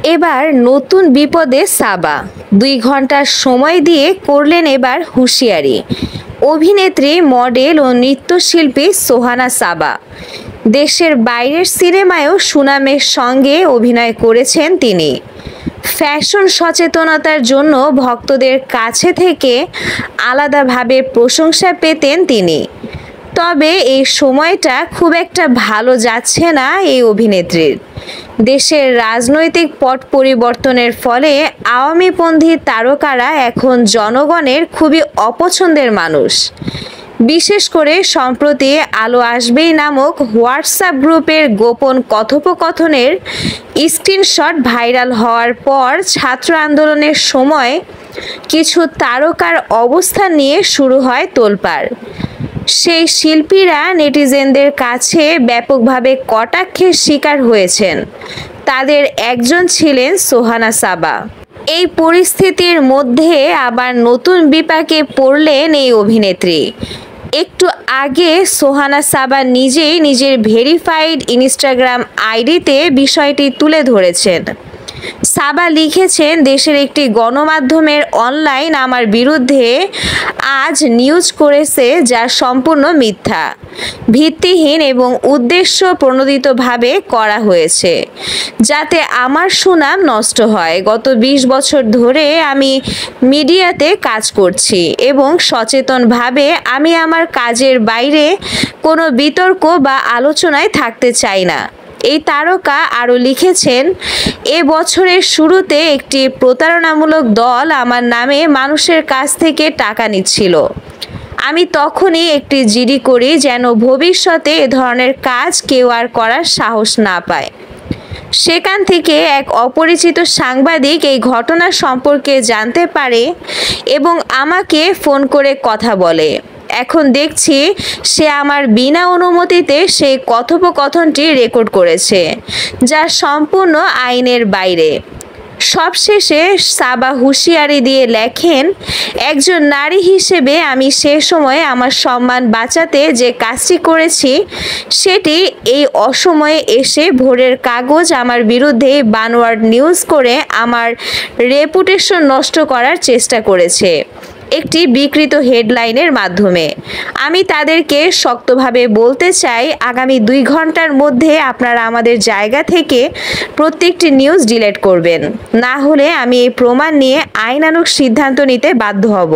এবার নতুন বিপদে সাবা 2 ঘন্টার সময় দিয়ে করলেন এবার হুঁশিয়ারি। অভিনেত্রী, মডেল ও নৃত্যশিল্পী সোহানা সাবা দেশের বাইরের সিনেমায়ও সুনামের সঙ্গে অভিনয় করেছেন তিনি। ফ্যাশন সচেতনতার জন্য ভক্তদের কাছে থেকে আলাদাভাবে প্রশংসা পেতেন তিনি। তবে এই সময়টা খুব একটা ভালো যাচ্ছে না এই অভিনেত্রীর। দেশের রাজনৈতিক পট পরিবর্তনের ফলে আওয়ামীপন্থী তারকারা এখন জনগণের খুবই অপছন্দের মানুষ। বিশেষ করে সম্প্রতি আলো আসবেই নামক হোয়াটসঅ্যাপ গ্রুপের গোপন কথোপকথনের স্ক্রিনশট ভাইরাল হওয়ার পর ছাত্র আন্দোলনের সময় কিছু তারকার অবস্থান নিয়ে শুরু হয় তোলপাড়। সেই শিল্পীরা নেটিজেনদের কাছে ব্যাপকভাবে কটাক্ষের শিকার হয়েছেন। তাদের একজন ছিলেন সোহানা সাবা। এই পরিস্থিতির মধ্যে আবার নতুন বিপাকে পড়লেন এই অভিনেত্রী। একটু আগে সোহানা সাবা নিজেই নিজের ভেরিফাইড ইনস্টাগ্রাম আইডিতে বিষয়টি তুলে ধরেছেন। সাবা লিখেছেন, দেশের একটি গণমাধ্যমের অনলাইন আমার বিরুদ্ধে আজ নিউজ করেছে যা সম্পূর্ণ মিথ্যা, ভিত্তিহীন এবং উদ্দেশ্য প্রণোদিতভাবে করা হয়েছে যাতে আমার সুনাম নষ্ট হয়। গত 20 বছর ধরে আমি মিডিয়াতে কাজ করছি এবং সচেতনভাবে আমি আমার কাজের বাইরে কোনো বিতর্ক বা আলোচনায় থাকতে চাই না। এই তারকা আরও লিখেছেন, এ বছরের শুরুতে একটি প্রতারণামূলক দল আমার নামে মানুষের কাছ থেকে টাকা নিচ্ছিল। আমি তখনই একটি জিডি করি যেন ভবিষ্যতে এ ধরনের কাজ কেউ আর করার সাহস না পায়। সেখান থেকে এক অপরিচিত সাংবাদিক এই ঘটনা সম্পর্কে জানতে পারে এবং আমাকে ফোন করে কথা বলে। এখন দেখছি সে আমার বিনা অনুমতিতে সেই কথোপকথনটি রেকর্ড করেছে, যা সম্পূর্ণ আইনের বাইরে। সবশেষে সাবা হুঁশিয়ারি দিয়ে লেখেন, একজন নারী হিসেবে আমি সে সময়ে আমার সম্মান বাঁচাতে যে কাজটি করেছি সেটি এই অসময়ে এসে ভোরের কাগজ আমার বিরুদ্ধে বানোয়াট নিউজ করে আমার রেপুটেশন নষ্ট করার চেষ্টা করেছে একটি বিকৃত হেডলাইনের মাধ্যমে। আমি তাদেরকে শক্তভাবে বলতে চাই, আগামী 2 ঘন্টার মধ্যে আপনারা আমাদের জায়গা থেকে প্রত্যেকটি নিউজ ডিলিট করবেন, না হলে আমি এই প্রমাণ নিয়ে আইনানুগ সিদ্ধান্ত নিতে বাধ্য হব।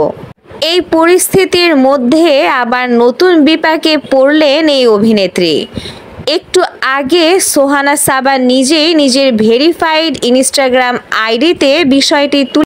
এই পরিস্থিতির মধ্যে আবার নতুন বিপাকে পড়লেন এই অভিনেত্রী। একটু আগে সোহানা সাবা নিজেই নিজের ভেরিফাইড ইনস্টাগ্রাম আইডিতে বিষয়টি